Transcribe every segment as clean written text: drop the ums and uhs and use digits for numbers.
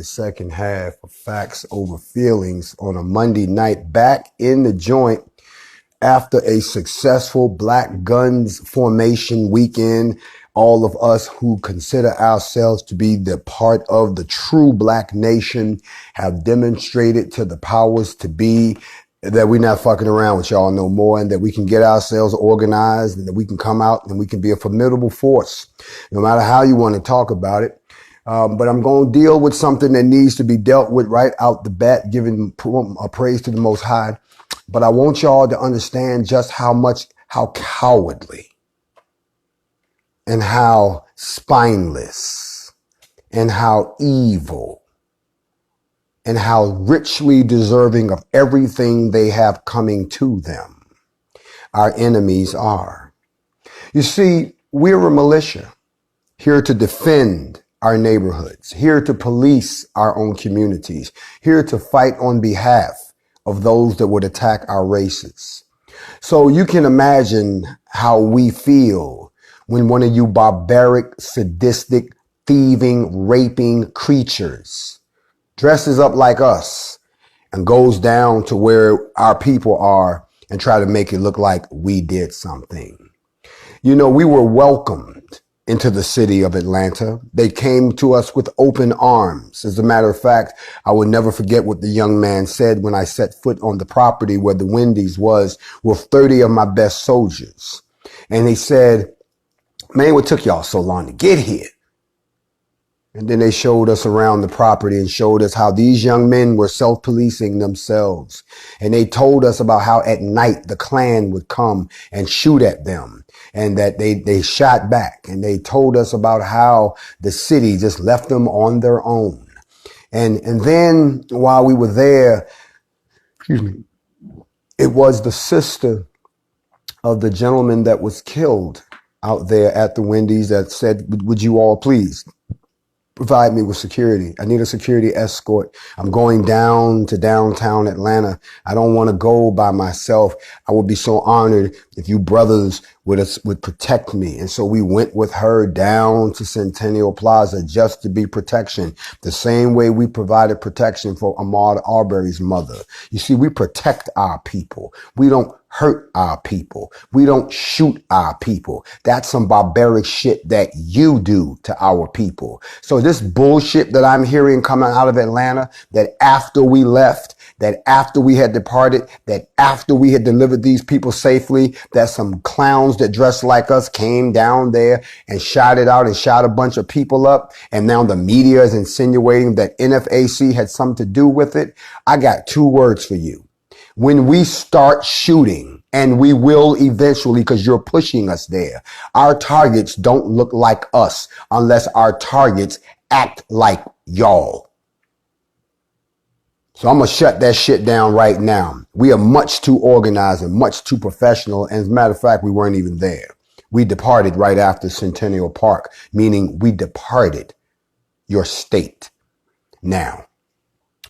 The second half of Factz Ova Feelingz on a Monday night, back in the joint after a successful Black Guns Formation weekend. All of us who consider ourselves to be the part of the true Black nation have demonstrated to the powers to be that we're not fucking around with y'all no more, and that we can get ourselves organized, and that we can come out and we can be a formidable force, no matter how you want to talk about it. But I'm going to deal with something that needs to be dealt with right out the bat, giving praise to the Most High. But I want y'all to understand just how cowardly and how spineless and how evil and how richly deserving of everything they have coming to them our enemies are. You see, we're a militia here to defend our neighborhoods, here to police our own communities, here to fight on behalf of those that would attack our races. So you can imagine how we feel when one of you barbaric, sadistic, thieving, raping creatures dresses up like us and goes down to where our people are and try to make it look like we did something. You know, we were welcomed into the city of Atlanta. They came to us with open arms. As a matter of fact, I will never forget what the young man said when I set foot on the property where the Wendy's was with 30 of my best soldiers. And he said, "Man, what took y'all so long to get here?" And then they showed us around the property and showed us how these young men were self-policing themselves. And they told us about how at night the Klan would come and shoot at them, and that they shot back. And they told us about how the city just left them on their own. And then while we were there, it was the sister of the gentleman that was killed out there at the Wendy's that said, "Would you all please provide me with security? I need a security escort. I'm going down to downtown Atlanta. I don't want to go by myself. I would be so honored if you brothers would protect me." And so we went with her down to Centennial Plaza just to be protection, the same way we provided protection for Ahmaud Arbery's mother. You see, we protect our people. We don't hurt our people. We don't shoot our people. That's some barbaric shit that you do to our people. So this bullshit that I'm hearing coming out of Atlanta, that after we left, that after we had departed, that after we had delivered these people safely, that some clowns that dressed like us came down there and shot it out and shot a bunch of people up. And now the media is insinuating that NFAC had something to do with it. I got two words for you. When we start shooting, and we will eventually, because you're pushing us there, our targets don't look like us unless our targets act like y'all. So I'm going to shut that shit down right now. We are much too organized and much too professional. And as a matter of fact, we weren't even there. We departed right after Centennial Park, meaning we departed your state. Now,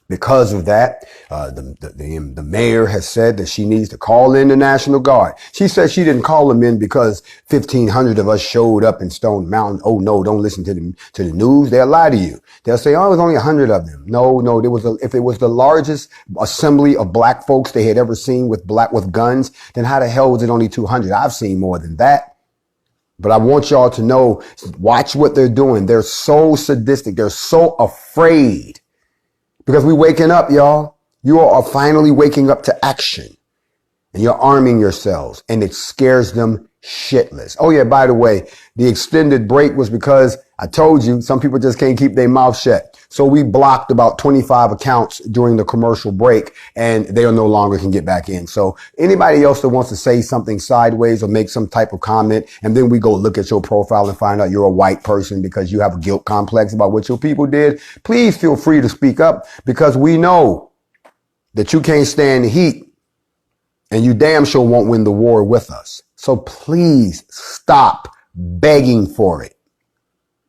because of that, the mayor has said that she needs to call in the National Guard. She said she didn't call them in because 1,500 of us showed up in Stone Mountain. Oh no, don't listen to the news. They'll lie to you. They'll say, "Oh, it was only 100 of them." No, if it was the largest assembly of Black folks they had ever seen with guns, then how the hell was it only 200? I've seen more than that. But I want y'all to know, watch what they're doing. They're so sadistic. They're so afraid. Because we're waking up, y'all. You are finally waking up to action. And you're arming yourselves. And it scares them shitless. Oh, yeah, by the way, the extended break was because I told you some people just can't keep their mouth shut. So we blocked about 25 accounts during the commercial break, and they no longer can get back in. So anybody else that wants to say something sideways or make some type of comment, and then we go look at your profile and find out you're a white person because you have a guilt complex about what your people did, please feel free to speak up, because we know that you can't stand the heat and you damn sure won't win the war with us. So please stop begging for it,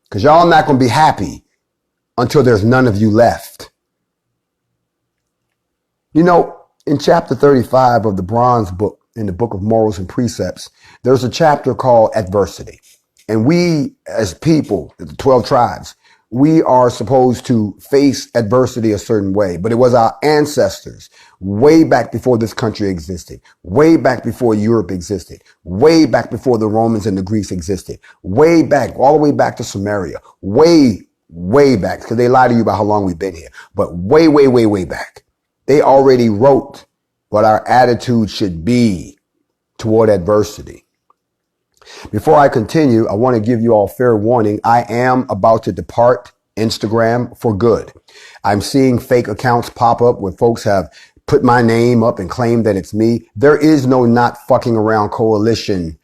because y'all not going to be happy until there's none of you left. You know, in chapter 35 of the Bronze Book, in the Book of Morals and Precepts, there's a chapter called Adversity. And we as people, the 12 tribes, we are supposed to face adversity a certain way, but it was our ancestors way back before this country existed, way back before Europe existed, way back before the Romans and the Greeks existed, way back, all the way back to Sumeria, way back, because they lie to you about how long we've been here, but way back. They already wrote what our attitude should be toward adversity. Before I continue, I want to give you all fair warning. I am about to depart Instagram for good. I'm seeing fake accounts pop up where folks have put my name up and claim that it's me. There is no Not Fucking Around Coalition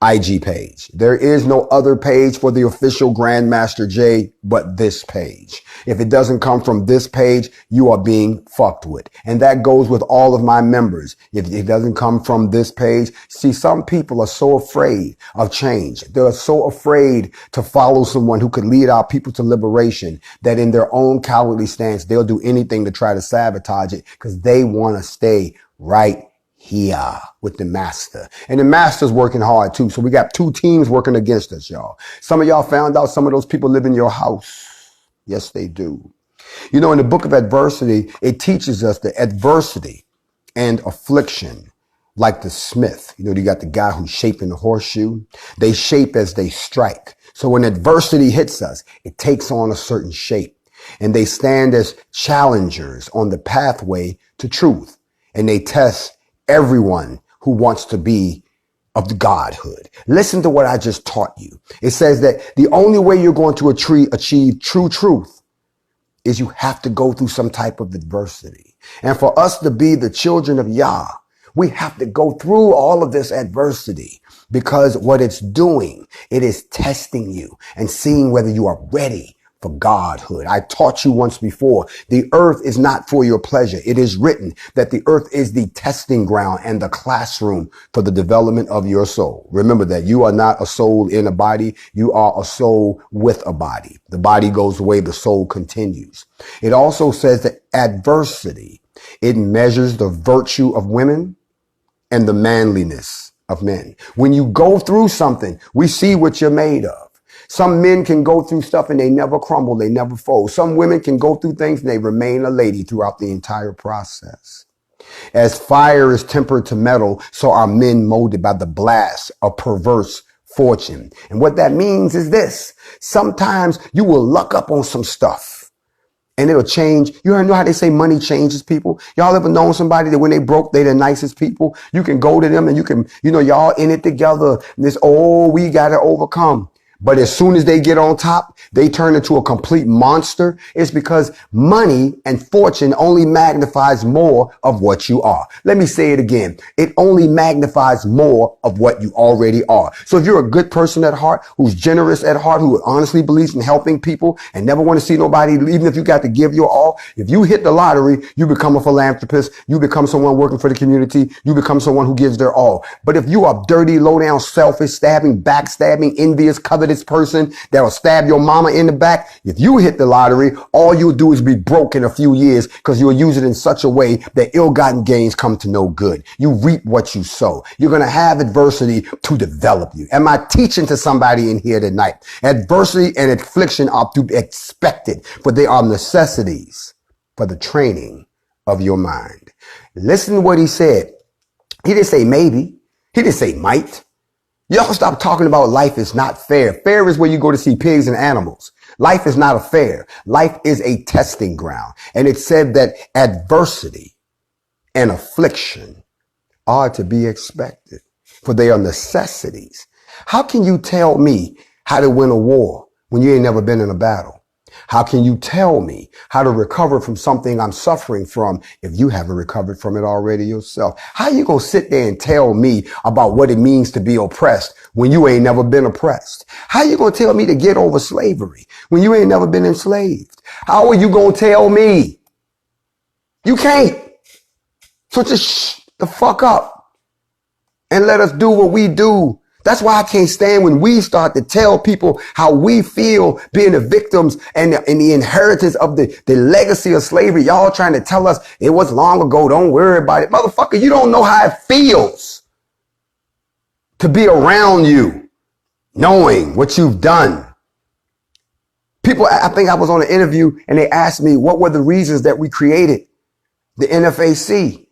IG page. There is no other page for the official Grandmaster Jay but this page. If it doesn't come from this page, you are being fucked with. And that goes with all of my members. If it doesn't come from this page, see, some people are so afraid of change. They're so afraid to follow someone who could lead our people to liberation that in their own cowardly stance, they'll do anything to try to sabotage it because they want to stay right here with the master. And the master's working hard too. So we got two teams working against us, y'all. Some of y'all found out some of those people live in your house. Yes, they do. You know, in the book of adversity, it teaches us that adversity and affliction, like the smith, you got the guy who's shaping the horseshoe. They shape as they strike. So when adversity hits us, it takes on a certain shape. And they stand as challengers on the pathway to truth. And they test everyone who wants to be of the godhood. Listen to what I just taught you. It says that the only way you're going to achieve true truth is you have to go through some type of adversity. And for us to be the children of Yah, we have to go through all of this adversity because what it's doing, it is testing you and seeing whether you are ready for godhood. I taught you once before, the earth is not for your pleasure. It is written that the earth is the testing ground and the classroom for the development of your soul. Remember that you are not a soul in a body. You are a soul with a body. The body goes away. The soul continues. It also says that adversity, it measures the virtue of women and the manliness of men. When you go through something, we see what you're made of. Some men can go through stuff and they never crumble, they never fold. Some women can go through things and they remain a lady throughout the entire process. As fire is tempered to metal, so are men molded by the blast of perverse fortune. And what that means is this. Sometimes you will luck up on some stuff and it'll change. You ever know how they say money changes people? Y'all ever known somebody that when they broke, they the nicest people? You can go to them and you can, y'all in it together. And this, we got to overcome. But as soon as they get on top, they turn into a complete monster. It's because money and fortune only magnifies more of what you are. Let me say it again. It only magnifies more of what you already are. So if you're a good person at heart, who's generous at heart, who honestly believes in helping people and never want to see nobody, even if you got to give your all, if you hit the lottery, you become a philanthropist. You become someone working for the community. You become someone who gives their all. But if you are dirty, low down, selfish, stabbing, backstabbing, envious, covetous person that will stab your mama in the back, if you hit the lottery, all you'll do is be broke in a few years because you'll use it in such a way that ill-gotten gains come to no good. You reap what you sow. You're going to have adversity to develop you. Am I teaching to somebody in here tonight? Adversity and affliction are to be expected, for they are necessities for the training of your mind. Listen to what he said. He didn't say maybe. He didn't say might. Y'all stop talking about life is not fair. Fair is where you go to see pigs and animals. Life is not a fair. Life is a testing ground. And it said that adversity and affliction are to be expected, for they are necessities. How can you tell me how to win a war when you ain't never been in a battle? How can you tell me how to recover from something I'm suffering from if you haven't recovered from it already yourself? How you gonna sit there and tell me about what it means to be oppressed when you ain't never been oppressed? How you gonna tell me to get over slavery when you ain't never been enslaved? How are you gonna tell me? You can't. So just shh the fuck up and let us do what we do. That's why I can't stand when we start to tell people how we feel being the victims and the inheritance of the legacy of slavery. Y'all trying to tell us it was long ago. Don't worry about it. Motherfucker, you don't know how it feels to be around you, knowing what you've done. People, I think I was on an interview and they asked me what were the reasons that we created the NFAC.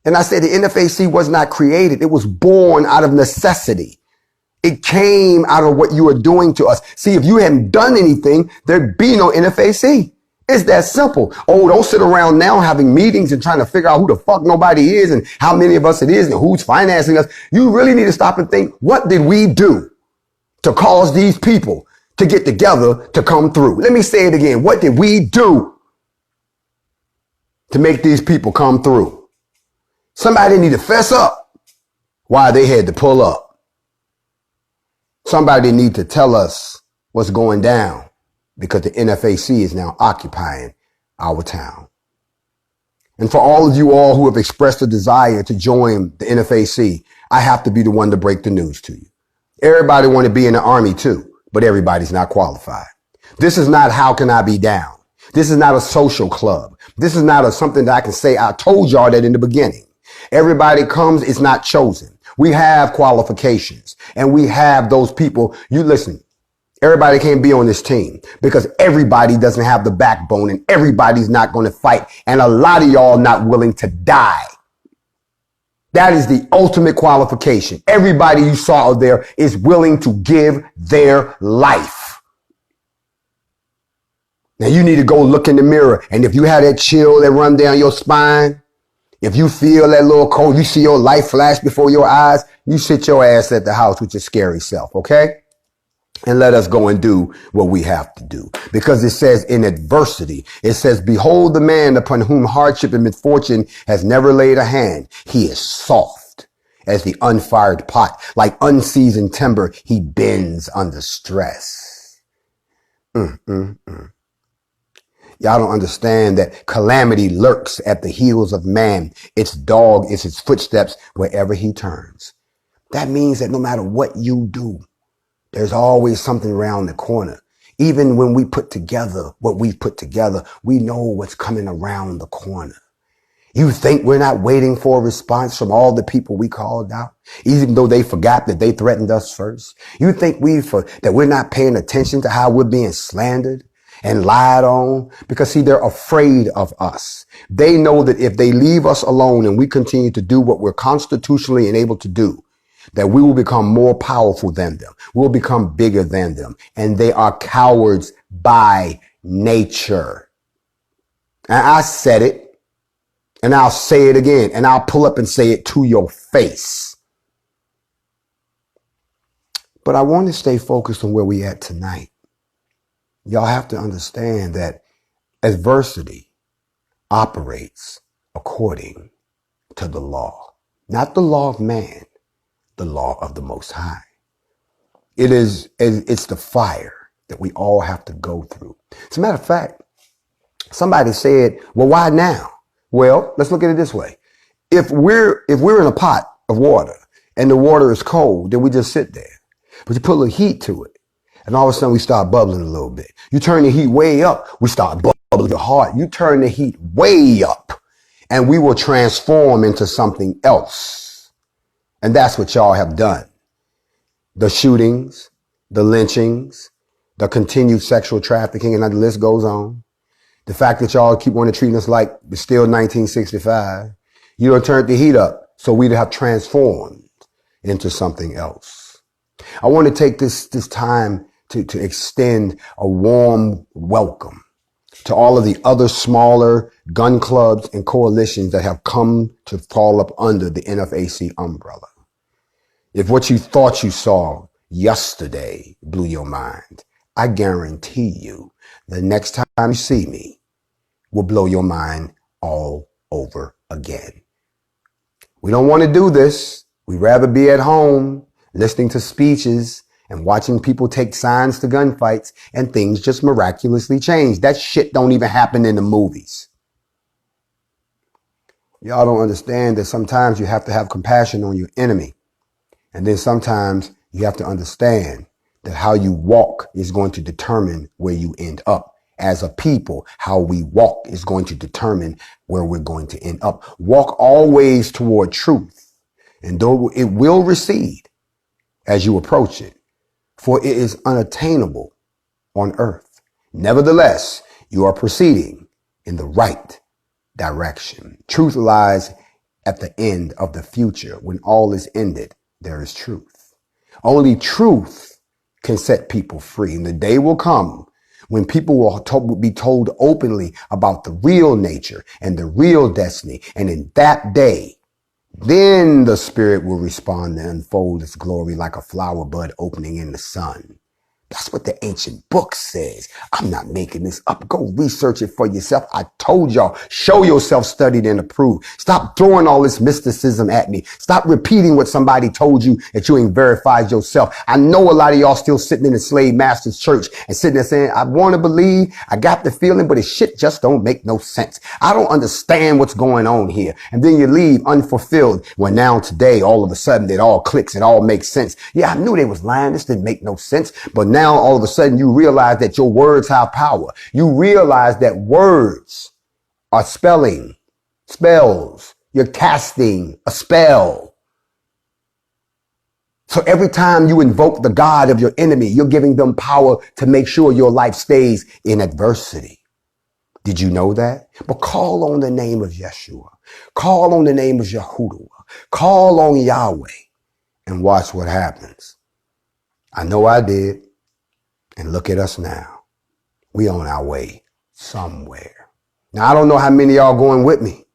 And I said the NFAC was not created. It was born out of necessity. It came out of what you were doing to us. See, if you hadn't done anything, there'd be no NFAC. It's that simple. Oh, don't sit around now having meetings and trying to figure out who the fuck nobody is and how many of us it is and who's financing us. You really need to stop and think, what did we do to cause these people to get together to come through? Let me say it again. What did we do to make these people come through? Somebody need to fess up why they had to pull up. Somebody need to tell us what's going down because the NFAC is now occupying our town. And for all of you all who have expressed a desire to join the NFAC, I have to be the one to break the news to you. Everybody want to be in the army too, but everybody's not qualified. This is not how can I be down. This is not a social club. This is not something that I can say, I told y'all that in the beginning. Everybody comes, it's not chosen. We have qualifications and we have those people. You listen, everybody can't be on this team because everybody doesn't have the backbone and everybody's not going to fight. And a lot of y'all not willing to die. That is the ultimate qualification. Everybody you saw out there is willing to give their life. Now you need to go look in the mirror. And if you have that chill that run down your spine, if you feel that little cold, you see your life flash before your eyes, you sit your ass at the house with your scary self, okay? And let us go and do what we have to do. Because it says in adversity, it says, behold the man upon whom hardship and misfortune has never laid a hand. He is soft as the unfired pot. Like unseasoned timber, he bends under stress. Y'all don't understand that calamity lurks at the heels of man. Its dog is his footsteps wherever he turns. That means that no matter what you do, there's always something around the corner. Even when we put together what we've put together, we know what's coming around the corner. You think we're not waiting for a response from all the people we called out, even though they forgot that they threatened us first? You think that we're not paying attention to how we're being slandered and lied on? Because see, they're afraid of us. They know that if they leave us alone and we continue to do what we're constitutionally enabled to do, that we will become more powerful than them. We'll become bigger than them. And they are cowards by nature. And I said it, and I'll say it again, and I'll pull up and say it to your face. But I want to stay focused on where we at tonight. Y'all have to understand that adversity operates according to the law, not the law of man, the law of the Most High. It's the fire that we all have to go through. As a matter of fact, somebody said, well, why now? Well, let's look at it this way. If we're in a pot of water and the water is cold, then we just sit there. But you put a little heat to it, and all of a sudden we start bubbling a little bit. You turn the heat way up, we start bubbling hard. You turn the heat way up, and we will transform into something else. And that's what y'all have done. The shootings, the lynchings, the continued sexual trafficking, and the list goes on. The fact that y'all keep wanting to treat us like it's still 1965. You don't turn the heat up, so we'd have transformed into something else. I want to take this time to extend a warm welcome to all of the other smaller gun clubs and coalitions that have come to fall up under the NFAC umbrella. If what you thought you saw yesterday blew your mind, I guarantee you the next time you see me will blow your mind all over again. We don't want to do this. We'd rather be at home listening to speeches and watching people take signs to gunfights and things just miraculously change. That shit don't even happen in the movies. Y'all don't understand that sometimes you have to have compassion on your enemy. And then sometimes you have to understand that how you walk is going to determine where you end up. As a people, how we walk is going to determine where we're going to end up. Walk always toward truth, and though it will recede as you approach it, for it is unattainable on earth. Nevertheless, you are proceeding in the right direction. Truth lies at the end of the future. When all is ended, there is truth. Only truth can set people free. And the day will come when people will be told openly about the real nature and the real destiny. And in that day, then the Spirit will respond and unfold its glory like a flower bud opening in the sun. That's what the ancient book says. I'm not making this up. Go research it for yourself. I told y'all, show yourself studied and approved. Stop throwing all this mysticism at me. Stop repeating what somebody told you that you ain't verified yourself. I know a lot of y'all still sitting in the slave master's church and sitting there saying, I want to believe, I got the feeling, but this shit just don't make no sense. I don't understand what's going on here. And then you leave unfulfilled. Well, now today, all of a sudden, it all clicks. It all makes sense. Yeah, I knew they was lying. This didn't make no sense. But now all of a sudden you realize that your words have power. You realize that words are spells. You're casting a spell. So every time you invoke the God of your enemy, you're giving them power to make sure your life stays in adversity. Did you know that? But call on the name of Yeshua. Call on the name of Yahuwah. Call on Yahweh and watch what happens. I know I did. And look at us now. We on our way somewhere. Now, I don't know how many of y'all going with me,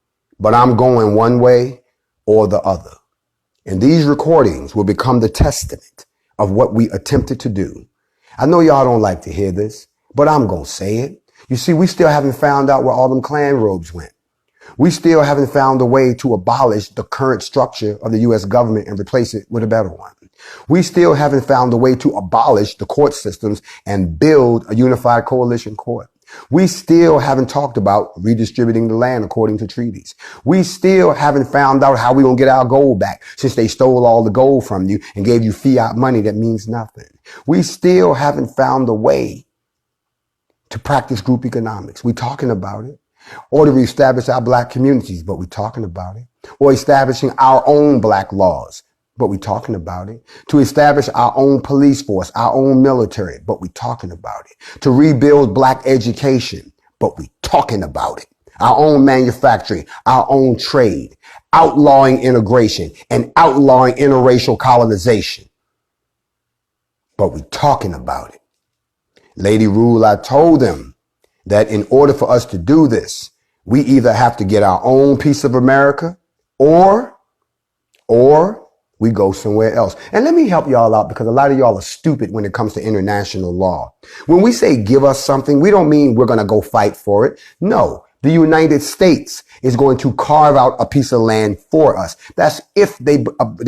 but I'm going one way or the other. And these recordings will become the testament of what we attempted to do. I know y'all don't like to hear this, but I'm going to say it. You see, we still haven't found out where all them Klan robes went. We still haven't found a way to abolish the current structure of the U.S. government and replace it with a better one. We still haven't found a way to abolish the court systems and build a unified coalition court. We still haven't talked about redistributing the land according to treaties. We still haven't found out how we're going to get our gold back since they stole all the gold from you and gave you fiat money that means nothing. We still haven't found a way to practice group economics. We're talking about it. Or to reestablish our black communities, but we're talking about it. Or establishing our own black laws, but we're talking about it. To establish our own police force, our own military, but we're talking about it. To rebuild black education, but we're talking about it. Our own manufacturing, our own trade, outlawing integration and outlawing interracial colonization. But we're talking about it. Lady Rule, I told them that in order for us to do this, we either have to get our own piece of America or we go somewhere else. And let me help y'all out because a lot of y'all are stupid when it comes to international law. When we say give us something, we don't mean we're going to go fight for it. No, the United States is going to carve out a piece of land for us. That's if they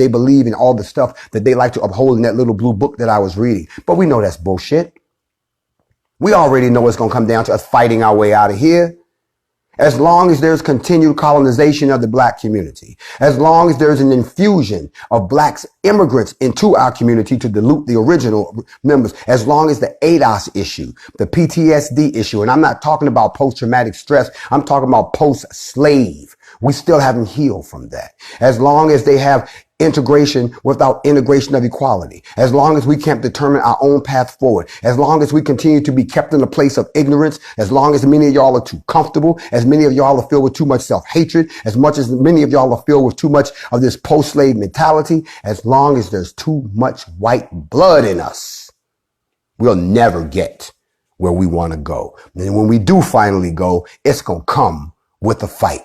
believe in all the stuff that they like to uphold in that little blue book that I was reading. But we know that's bullshit. We already know it's going to come down to us fighting our way out of here. As long as there's continued colonization of the black community, as long as there's an infusion of blacks immigrants into our community to dilute the original members, as long as the ADOS issue, the PTSD issue, and I'm not talking about post-traumatic stress, I'm talking about post-slave. We still haven't healed from that. As long as they have integration without integration of equality, as long as we can't determine our own path forward, as long as we continue to be kept in a place of ignorance, as long as many of y'all are too comfortable, as many of y'all are filled with too much self-hatred, as much as many of y'all are filled with too much of this post-slave mentality, as long as there's too much white blood in us, we'll never get where we want to go. And when we do finally go, it's going to come with a fight.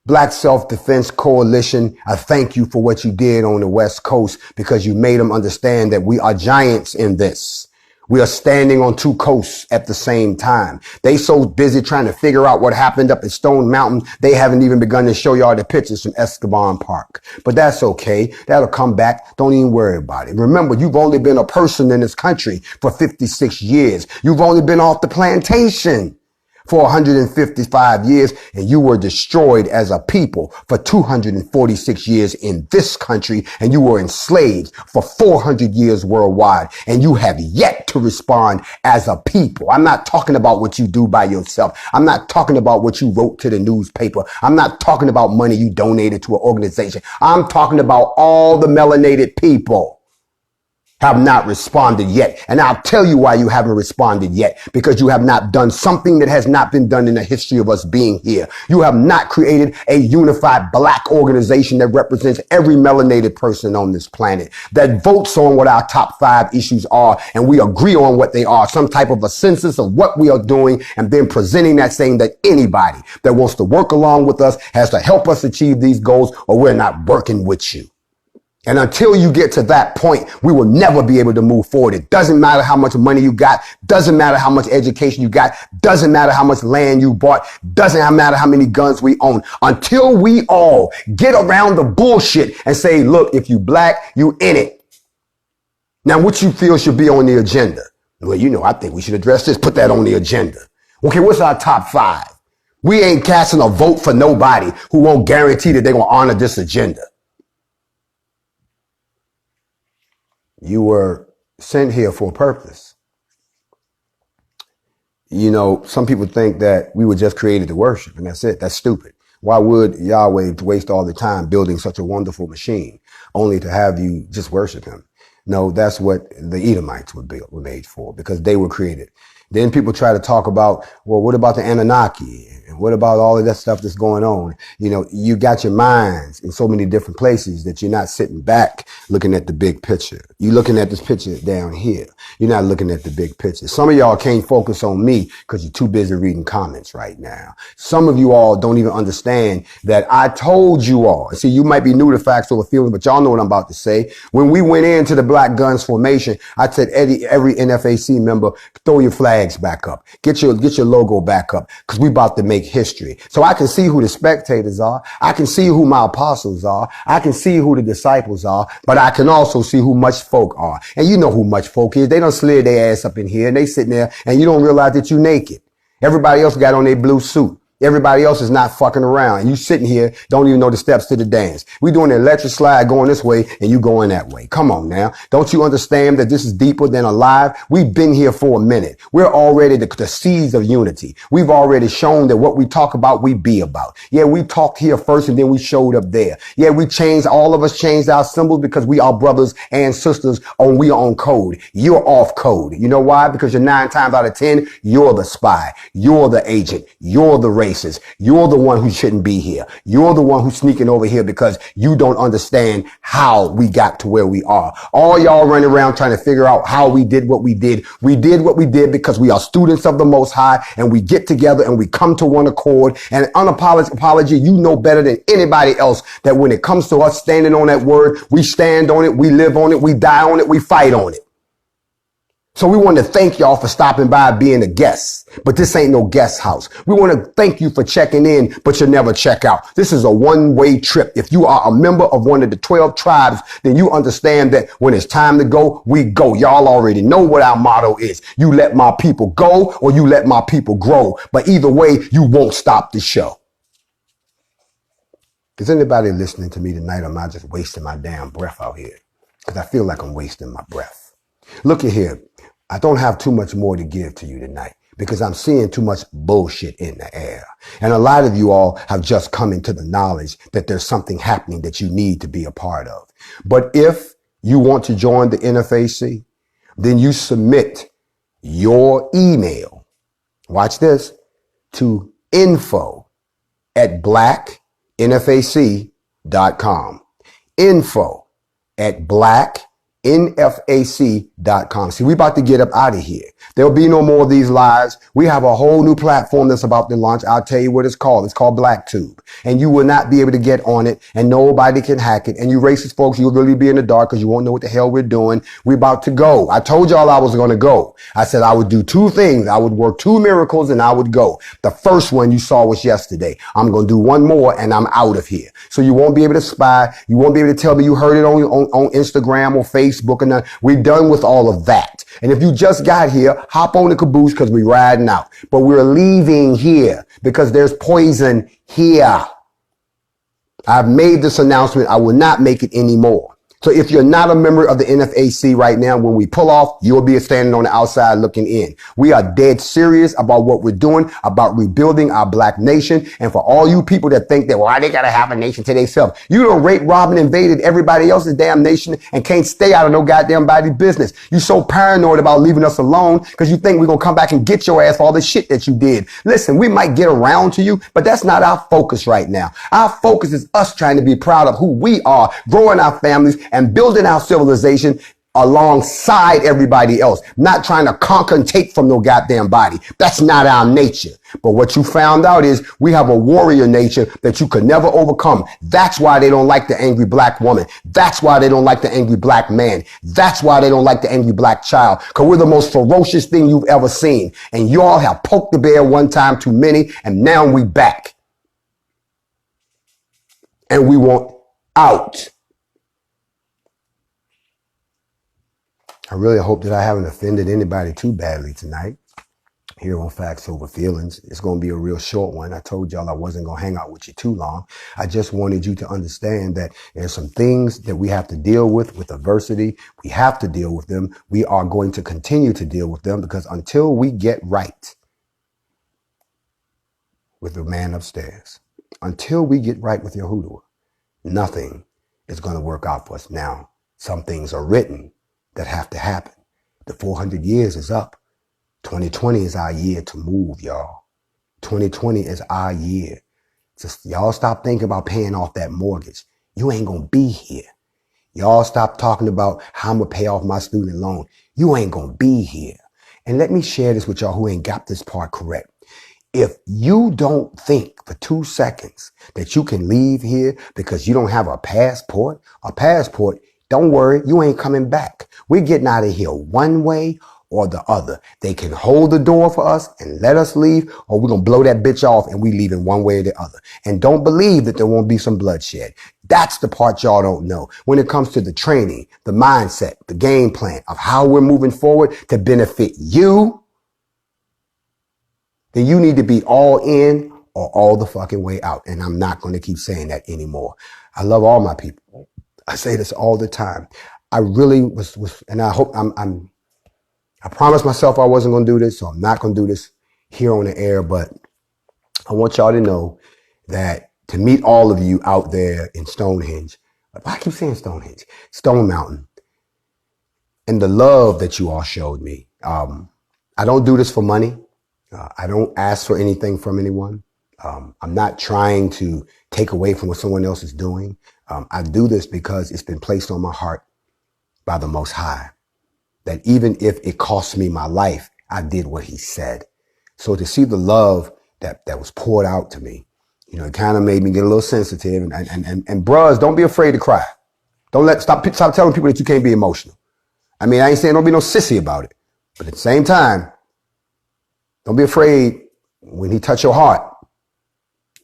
Black Self-Defense Coalition, I thank you for what you did on the West Coast because you made them understand that we are giants in this. We are standing on two coasts at the same time. They so busy trying to figure out what happened up at Stone Mountain, they haven't even begun to show y'all the pictures from Escobar Park. But that's okay. That'll come back. Don't even worry about it. Remember, you've only been a person in this country for 56 years. You've only been off the plantation for 155 years, and you were destroyed as a people for 246 years in this country, and you were enslaved for 400 years worldwide, and you have yet to respond as a people. I'm not talking about what you do by yourself. I'm not talking about what you wrote to the newspaper. I'm not talking about money you donated to an organization. I'm talking about all the melanated people. have not responded yet. And I'll tell you why you haven't responded yet. Because you have not done something that has not been done in the history of us being here. You have not created a unified black organization that represents every melanated person on this planet, that votes on what our top 5 issues are, and we agree on what they are, some type of a census of what we are doing, and then presenting that, saying that anybody that wants to work along with us has to help us achieve these goals, or we're not working with you. And until you get to that point, we will never be able to move forward. It doesn't matter how much money you got, doesn't matter how much education you got, doesn't matter how much land you bought, doesn't matter how many guns we own. Until we all get around the bullshit and say, look, if you black, you in it. Now, what you feel should be on the agenda? Well, I think we should address this, put that on the agenda. Okay, what's our top 5? We ain't casting a vote for nobody who won't guarantee that they're going to honor this agenda. You were sent here for a purpose. Some people think that we were just created to worship, and that's it. That's stupid. Why would Yahweh waste all the time building such a wonderful machine only to have you just worship him? No, that's what the Edomites were made for, because they were created. Then people try to talk about, well, what about the Anunnaki? And what about all of that stuff that's going on? You got your minds in so many different places that you're not sitting back looking at the big picture. You're looking at this picture down here. You're not looking at the big picture. Some of y'all can't focus on me because you're too busy reading comments right now. Some of you all don't even understand that I told you all. See, you might be new to Factz Ova Feelingz, but y'all know what I'm about to say. When we went into the Black Guns formation, I said, every NFAC member, throw your flags back up. Get your logo back up, because we about to make history. So I can see who the spectators are. I can see who my apostles are. I can see who the disciples are, but I can also see who much folk are. And you know who much folk is. They done slid their ass up in here and they sitting there and you don't realize that you naked. Everybody else got on their blue suit. Everybody else is not fucking around. And you sitting here, don't even know the steps to the dance. We doing the electric slide going this way and you going that way. Come on now. Don't you understand that this is deeper than alive? We've been here for a minute. We're already the seeds of unity. We've already shown that what we talk about, we be about. Yeah, we talked here first and then we showed up there. Yeah, all of us changed our symbols because we are brothers and sisters we are on code. You're off code. You know why? Because you're 9 times out of 10, you're the spy. You're the agent. You're the racist. You're the one who shouldn't be here. You're the one who's sneaking over here because you don't understand how we got to where we are. All y'all running around trying to figure out how we did what we did. We did what we did because we are students of the Most High, and we get together and we come to one accord. And apology, you know better than anybody else that when it comes to us standing on that word, we stand on it, we live on it, we die on it, we fight on it. So we want to thank y'all for stopping by being a guest, but this ain't no guest house. We want to thank you for checking in, but you'll never check out. This is a one-way trip. If you are a member of one of the 12 tribes, then you understand that when it's time to go, we go. Y'all already know what our motto is. You let my people go or you let my people grow. But either way, you won't stop the show. Is anybody listening to me tonight, or am I just wasting my damn breath out here? Because I feel like I'm wasting my breath. Look at here. I don't have too much more to give to you tonight because I'm seeing too much bullshit in the air. And a lot of you all have just come into the knowledge that there's something happening that you need to be a part of. But if you want to join the NFAC, then you submit your email, watch this, to info@blacknfac.com. info@blacknfac.com. See, we about to get up out of here. There'll be no more of these lies. We have a whole new platform that's about to launch. I'll tell you what it's called. It's called BlackTube. And you will not be able to get on it, and nobody can hack it. And you racist folks, you'll really be in the dark because you won't know what the hell we're doing. We're about to go. I told y'all I was going to go. I said I would do 2 things. I would work 2 miracles and I would go. The first one you saw was yesterday. I'm going to do 1 more and I'm out of here. So you won't be able to spy. You won't be able to tell me you heard it on Instagram or Facebook. And we're done with all of that. And if you just got here, hop on the caboose because we're riding out. But we're leaving here because there's poison here. I've made this announcement. I will not make it anymore. So if you're not a member of the NFAC right now, when we pull off, you'll be standing on the outside looking in. We are dead serious about what we're doing, about rebuilding our black nation. And for all you people that think that, well, they got to have a nation to themselves. You done raped, robbed, and invaded everybody else's damn nation and can't stay out of no goddamn body's business. You so paranoid about leaving us alone because you think we're going to come back and get your ass for all the shit that you did. Listen, we might get around to you, but that's not our focus right now. Our focus is us trying to be proud of who we are, growing our families and building our civilization alongside everybody else, not trying to conquer and take from no goddamn body. That's not our nature. But what you found out is we have a warrior nature that you could never overcome. That's why they don't like the angry black woman. That's why they don't like the angry black man. That's why they don't like the angry black child. Because we're the most ferocious thing you've ever seen. And y'all have poked the bear one time too many, and now we back. And we want out. I really hope that I haven't offended anybody too badly tonight here on Factz Ova Feelingz. It's going to be a real short one. I told y'all I wasn't going to hang out with you too long. I just wanted you to understand that there's some things that we have to deal with adversity. We have to deal with them. We are going to continue to deal with them because until we get right with the man upstairs, until we get right with Yahuwah, nothing is going to work out for us. Now, some things are written that have to happen. The 400 years is up. 2020 is our year to move, y'all. 2020 is our year. Just y'all stop thinking about paying off that mortgage. You ain't gonna be here. Y'all stop talking about how I'm gonna pay off my student loan. You ain't gonna be here. And let me share this with y'all who ain't got this part correct. If you don't think for 2 seconds that you can leave here because you don't have a passport, don't worry, you ain't coming back. We're getting out of here one way or the other. They can hold the door for us and let us leave, or we're going to blow that bitch off and we leave in one way or the other. And don't believe that there won't be some bloodshed. That's the part y'all don't know. When it comes to the training, the mindset, the game plan of how we're moving forward to benefit you, then you need to be all in or all the fucking way out. And I'm not going to keep saying that anymore. I love all my people. I say this all the time. I really was, and I hope I promised myself I wasn't going to do this, so I'm not going to do this here on the air, but I want y'all to know that to meet all of you out there in Stonehenge, I keep saying Stonehenge, Stone Mountain, and the love that you all showed me. I don't do this for money. I don't ask for anything from anyone. I'm not trying to take away from what someone else is doing. I do this because it's been placed on my heart by the Most High, that even if it cost me my life, I did what he said. So to see the love that was poured out to me, you know, it kind of made me get a little sensitive. And bros, don't be afraid to cry. Stop telling people that you can't be emotional. I mean, I ain't saying don't be no sissy about it, but at the same time, don't be afraid when he touch your heart.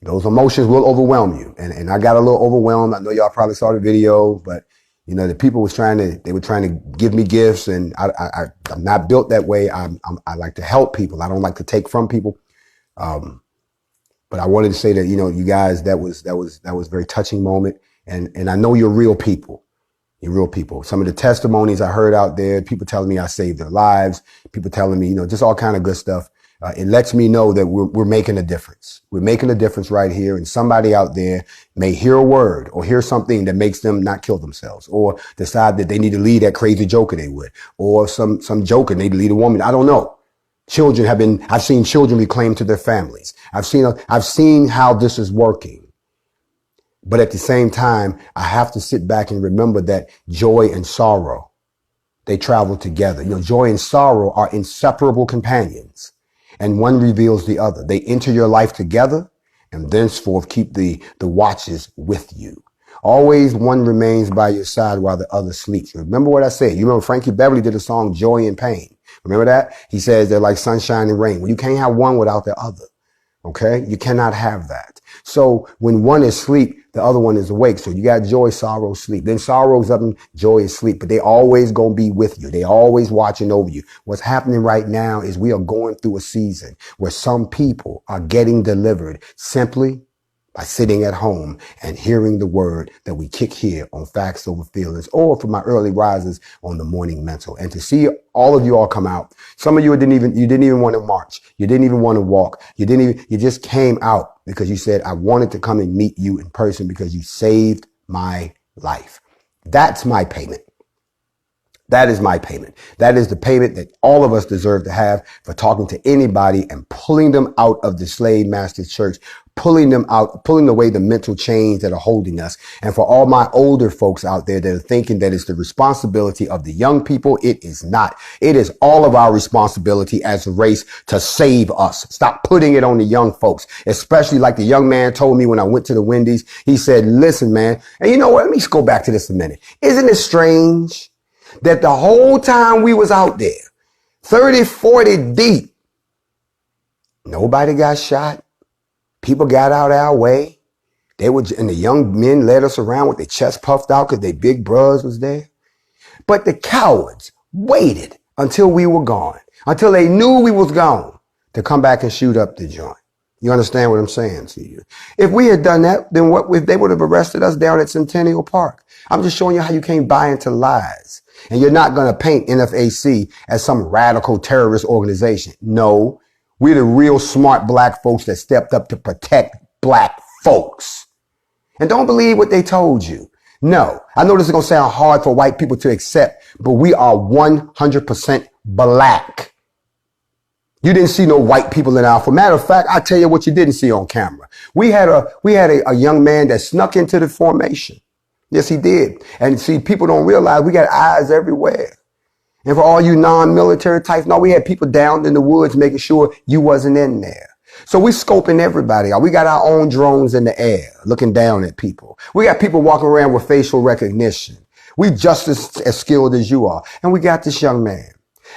Those emotions will overwhelm you. And I got a little overwhelmed. I know y'all probably saw the video, but you know, the people were trying to give me gifts, and I'm not built that way. I like to help people. I don't like to take from people. But I wanted to say that, you know, you guys, that was a very touching moment. And I know you're real people. You're real people. Some of the testimonies I heard out there, people telling me I saved their lives, people telling me, you know, just all kind of good stuff. It lets me know that we're making a difference. We're making a difference right here. And somebody out there may hear a word or hear something that makes them not kill themselves, or decide that they need to leave that crazy joker they would, or some joker need to leave a woman. I don't know. I've seen children reclaimed to their families. I've seen how this is working. But at the same time, I have to sit back and remember that joy and sorrow, they travel together. You know, joy and sorrow are inseparable companions, and one reveals the other. They enter your life together, and thenceforth keep the watches with you. Always one remains by your side while the other sleeps. Remember what I said. You remember Frankie Beverly did a song, Joy and Pain. Remember that? He says they're like sunshine and rain. Well, you can't have one without the other. Okay? You cannot have that. So when one is asleep, the other one is awake. So you got joy, sorrow, sleep. Then sorrow's up and joy is sleep. But they always gonna be with you. They always watching over you. What's happening right now is we are going through a season where some people are getting delivered simply by sitting at home and hearing the word that we kick here on Factz Ova Feelingz, or for my early risers on the Morning Mental. And to see all of you all come out, some of you didn't even want to march. You didn't even want to walk. You just came out because you said, I wanted to come and meet you in person because you saved my life. That's my payment. That is my payment. That is the payment that all of us deserve to have for talking to anybody and pulling them out of the slave master church, pulling them out, pulling away the mental chains that are holding us. And for all my older folks out there that are thinking that it's the responsibility of the young people, it is not. It is all of our responsibility as a race to save us. Stop putting it on the young folks, especially like the young man told me when I went to the Wendy's. He said, listen, man, and you know what? Let me just go back to this a minute. Isn't it strange that the whole time we was out there, 30, 40 deep, nobody got shot? People got out our way. And the young men led us around with their chest puffed out because their big bros was there. But the cowards waited until we were gone, until they knew we was gone, to come back and shoot up the joint. You understand what I'm saying to you? If we had done that, then what if they would have arrested us down at Centennial Park? I'm just showing you how you can't buy into lies. And you're not going to paint NFAC as some radical terrorist organization. No, we're the real smart black folks that stepped up to protect black folks. And don't believe what they told you. No, I know this is going to sound hard for white people to accept, but we are 100% black. You didn't see no white people in our. Matter of fact, I'll tell you what you didn't see on camera. We had a young man that snuck into the formation. Yes, he did. And see, people don't realize we got eyes everywhere. And for all you non-military types, no, we had people down in the woods making sure you wasn't in there. So we scoping everybody out. We got our own drones in the air looking down at people. We got people walking around with facial recognition. We just as skilled as you are. And we got this young man.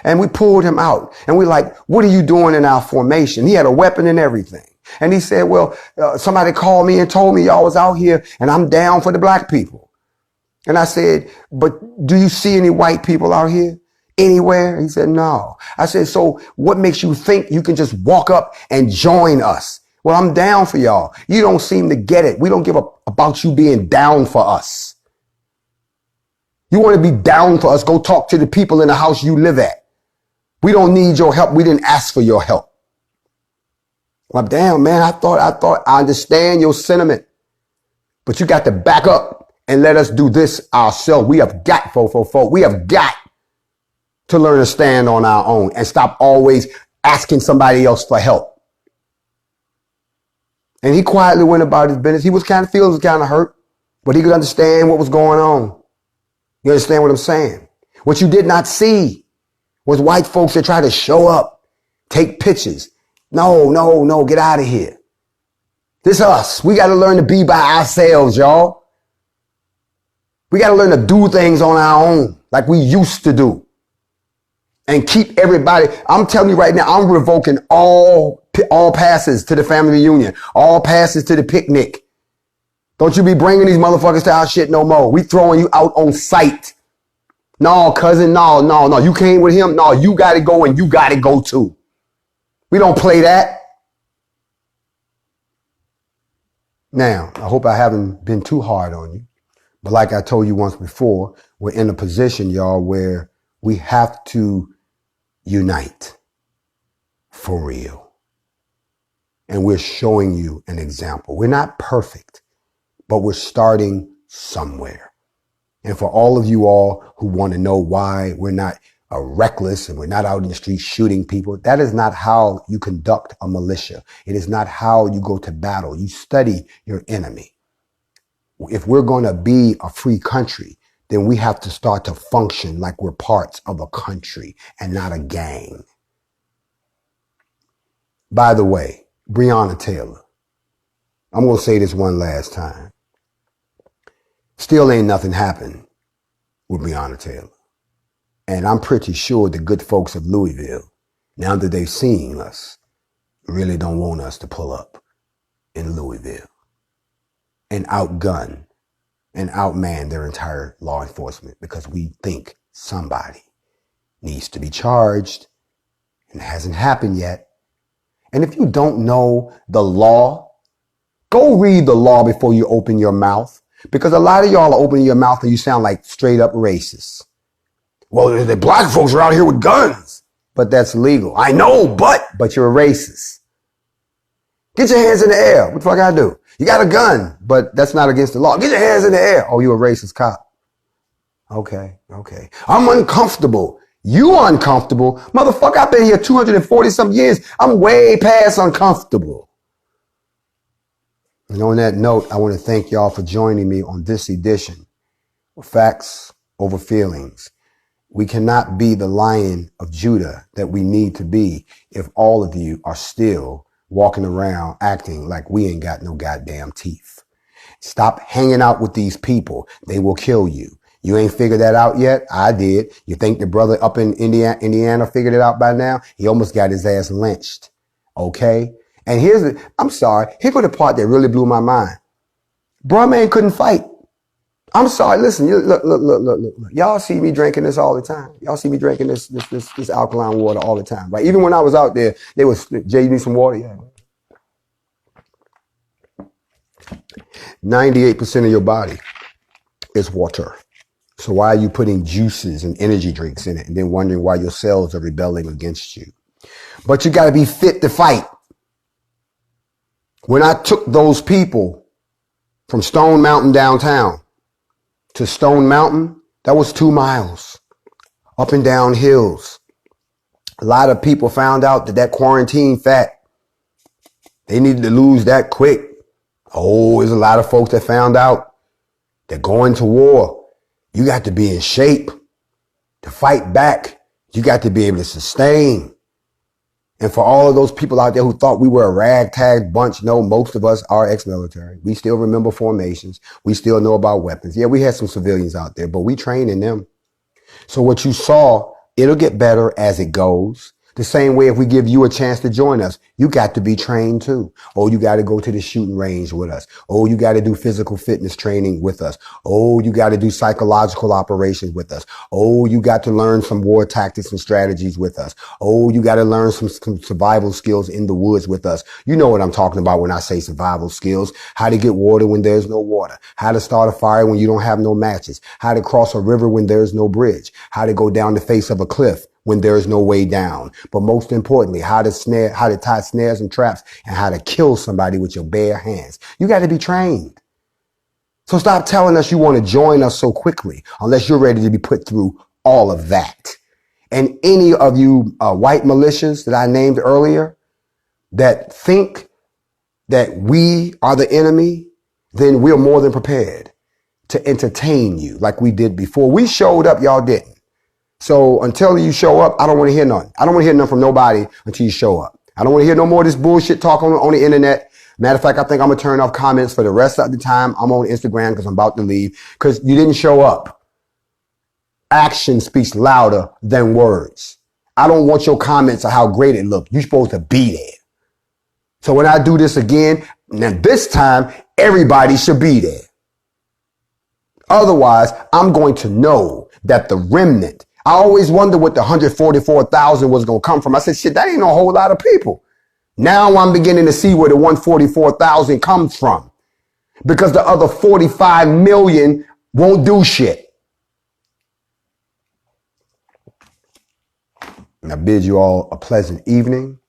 And we pulled him out. And we like, what are you doing in our formation? He had a weapon and everything. And he said, well, somebody called me and told me y'all was out here and I'm down for the black people. And I said, but do you see any white people out here anywhere? He said, no. I said, so what makes you think you can just walk up and join us? Well, I'm down for y'all. You don't seem to get it. We don't give a about you being down for us. You want to be down for us? Go talk to the people in the house you live at. We don't need your help. We didn't ask for your help. Well, damn, man, I understand your sentiment, but you got to back up and let us do this ourselves. We have got, we have got to learn to stand on our own and stop always asking somebody else for help. And he quietly went about his business. He was kind of hurt, but he could understand what was going on. You understand what I'm saying? What you did not see was white folks that try to show up, take pictures. No, get out of here. This us. We got to learn to be by ourselves, y'all. We got to learn to do things on our own like we used to do and keep everybody. I'm telling you right now, I'm revoking all passes to the family reunion, all passes to the picnic. Don't you be bringing these motherfuckers to our shit no more. We throwing you out on sight. No, cousin, no. You came with him. No, you got to go and you got to go too. We don't play that. Now, I hope I haven't been too hard on you. But like I told you once before, we're in a position, y'all, where we have to unite for real. And we're showing you an example. We're not perfect, but we're starting somewhere. And for all of you all who want to know why we're not reckless and we're not out in the street shooting people, that is not how you conduct a militia. It is not how you go to battle. You study your enemy. If we're going to be a free country, then we have to start to function like we're parts of a country and not a gang. By the way, Breonna Taylor, I'm going to say this one last time. Still ain't nothing happened with Breonna Taylor. And I'm pretty sure the good folks of Louisville, now that they've seen us, really don't want us to pull up in Louisville and outgun and outman their entire law enforcement because we think somebody needs to be charged and it hasn't happened yet. And if you don't know the law, Go read the law before you open your mouth. Because a lot of y'all are opening your mouth and you sound like straight up racist. Well, the black folks are out here with guns. But that's legal. I know, but you're a racist. Get your hands in the air. What the fuck I gotta do? You got a gun, but that's not against the law. Get your hands in the air. Oh, you a racist cop. Okay. I'm uncomfortable. You uncomfortable? Motherfucker, I've been here 240 some years. I'm way past uncomfortable. And on that note, I want to thank y'all for joining me on this edition of Factz Ova Feelingz. We cannot be the Lion of Judah that we need to be if all of you are still walking around acting like we ain't got no goddamn teeth. Stop hanging out with these people. They will kill you. You ain't figured that out yet? I did. You think the brother up in Indiana figured it out by now? He almost got his ass lynched. Okay? And I'm sorry. Here go the part that really blew my mind. Bruh man couldn't fight. I'm sorry. Listen, look. Y'all see me drinking this all the time. Y'all see me drinking this alkaline water all the time. Right? Even when I was out there, they was, Jay, you need some water? Yeah. 98% of your body is water. So why are you putting juices and energy drinks in it and then wondering why your cells are rebelling against you? But you got to be fit to fight. When I took those people from Stone Mountain downtown to Stone Mountain, that was 2 miles up and down hills. A lot of people found out that quarantine fat, they needed to lose that quick. Oh, there's a lot of folks that found out that going to war, you got to be in shape to fight back. You got to be able to sustain. And for all of those people out there who thought we were a ragtag bunch, no, most of us are ex-military. We still remember formations. We still know about weapons. Yeah, we had some civilians out there, but we trained in them. So what you saw, it'll get better as it goes. The same way if we give you a chance to join us, you got to be trained too. Oh, you got to go to the shooting range with us. Oh, you got to do physical fitness training with us. Oh, you got to do psychological operations with us. Oh, you got to learn some war tactics and strategies with us. Oh, you got to learn some survival skills in the woods with us. You know what I'm talking about when I say survival skills. How to get water when there's no water. How to start a fire when you don't have no matches. How to cross a river when there's no bridge. How to go down the face of a cliff when there is no way down. But most importantly, how to tie snares and traps and how to kill somebody with your bare hands. You got to be trained. So stop telling us you want to join us so quickly unless you're ready to be put through all of that. And any of you white militias that I named earlier that think that we are the enemy, then we're more than prepared to entertain you like we did before. We showed up, y'all didn't. So until you show up, I don't want to hear none. I don't want to hear none from nobody until you show up. I don't want to hear no more of this bullshit talk on the internet. Matter of fact, I think I'm going to turn off comments for the rest of the time I'm on Instagram because I'm about to leave because you didn't show up. Action speaks louder than words. I don't want your comments of how great it looked. You're supposed to be there. So when I do this again, now this time, everybody should be there. Otherwise, I'm going to know that the remnant, I always wonder what the 144,000 was going to come from. I said, shit, that ain't a whole lot of people. Now I'm beginning to see where the 144,000 comes from because the other 45 million won't do shit. And I bid you all a pleasant evening.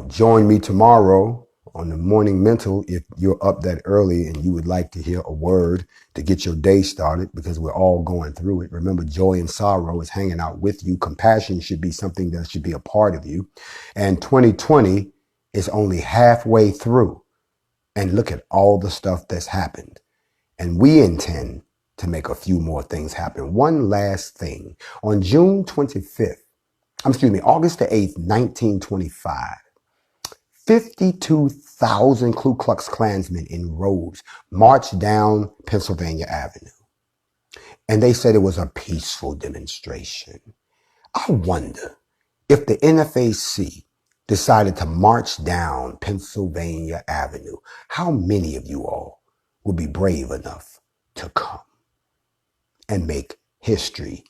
Join me tomorrow on the Morning Mental if you're up that early and you would like to hear a word to get your day started because we're all going through it. Remember, joy and sorrow is hanging out with you. Compassion should be something that should be a part of you. And 2020 is only halfway through. And look at all the stuff that's happened. And we intend to make a few more things happen. One last thing. On August the 8th, 1925, 52,000 Ku Klux Klansmen in robes marched down Pennsylvania Avenue. And they said it was a peaceful demonstration. I wonder if the NFAC decided to march down Pennsylvania Avenue, how many of you all would be brave enough to come and make history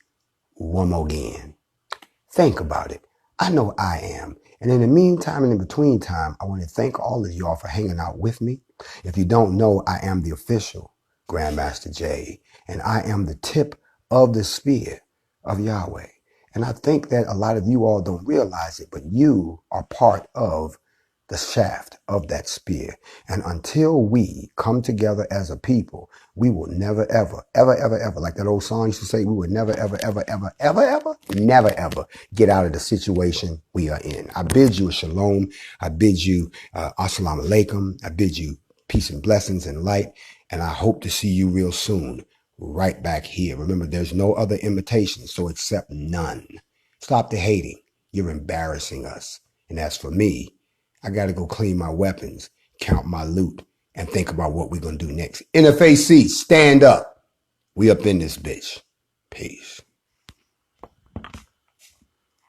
one more again? Think about it. I know I am. And in the meantime and in between time, I want to thank all of y'all for hanging out with me. If you don't know, I am the official Grandmaster Jay, and I am the tip of the spear of Yahweh. And I think that a lot of you all don't realize it, but you are part of the shaft of that spear. And until we come together as a people, we will never, ever, ever, ever, ever, like that old song used to say, we will never, ever, ever, ever, ever, ever, never, ever get out of the situation we are in. I bid you a shalom. I bid you assalamu alaikum. I bid you peace and blessings and light. And I hope to see you real soon, right back here. Remember, there's no other invitation, so accept none. Stop the hating. You're embarrassing us. And as for me, I got to go clean my weapons, count my loot, and think about what we're going to do next. NFAC, stand up. We up in this bitch. Peace.